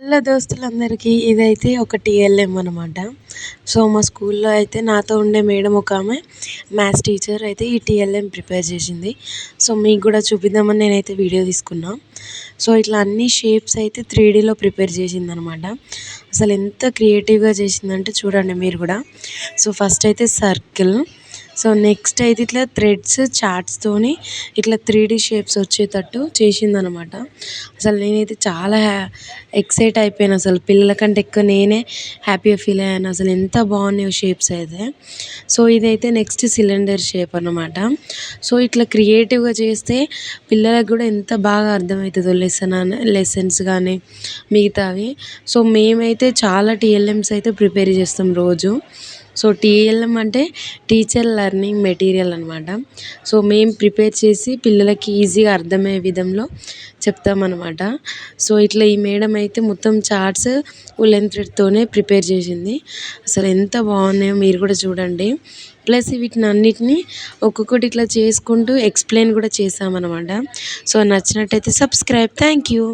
Hello దోస్తులందరికీ ఇదైతే ఒక TLM అనమాట. సో మా స్కూల్లో అయితే నాతో ఉండే మేడం ఒక ఆమె మ్యాథ్స్ టీచర్ అయితే ఈ టీఎల్ఎం ప్రిపేర్ చేసింది. సో మీకు కూడా చూపిద్దామని నేనైతే వీడియో తీసుకున్నా. సో ఇట్లా అన్ని షేప్స్ అయితే 3Dలో ప్రిపేర్ చేసింది అనమాట. అసలు ఎంత క్రియేటివ్గా చేసిందంటే చూడండి మీరు కూడా. సో ఫస్ట్ అయితే సర్కిల్, సో నెక్స్ట్ అయితే ఇట్లా థ్రెడ్స్ చార్ట్స్తోని ఇట్లా 3D షేప్స్ వచ్చేటట్టు చేసిందనమాట. అసలు నేనైతే చాలా ఎక్సైట్ అయిపోయాను. అసలు పిల్లల కంటే ఎక్కువ నేనే హ్యాపీగా ఫీల్ అయ్యాను. అసలు ఎంత బాగున్నాయో షేప్స్ అయితే. సో ఇదైతే నెక్స్ట్ సిలిండర్ షేప్ అనమాట. సో ఇట్లా క్రియేటివ్గా చేస్తే పిల్లలకు కూడా ఎంత బాగా అర్థమవుతుందో లెసన్స్ కానీ మిగతావి. సో మేమైతే చాలా టీఎల్ఎమ్స్ అయితే ప్రిపేర్ చేస్తాం రోజు. సో టీఎల్ఎం అంటే టీచర్ లెర్నింగ్ మెటీరియల్ అనమాట. సో మేము ప్రిపేర్ చేసి పిల్లలకి ఈజీగా అర్థమయ్యే విధంలో చెప్తామన్నమాట. సో ఇట్లా ఈ మేడం అయితే మొత్తం చార్ట్స్ ఉలెన్ థ్రెడ్తోనే ప్రిపేర్ చేసింది. అసలు ఎంత బాగున్నాయో మీరు కూడా చూడండి. ప్లస్ వీటిని అన్నిటినీ ఒక్కొక్కటి ఇట్లా చేసుకుంటూ ఎక్స్ప్లెయిన్ కూడా చేసామన్నమాట. సో నచ్చినట్టయితే సబ్స్క్రైబ్. Thank you.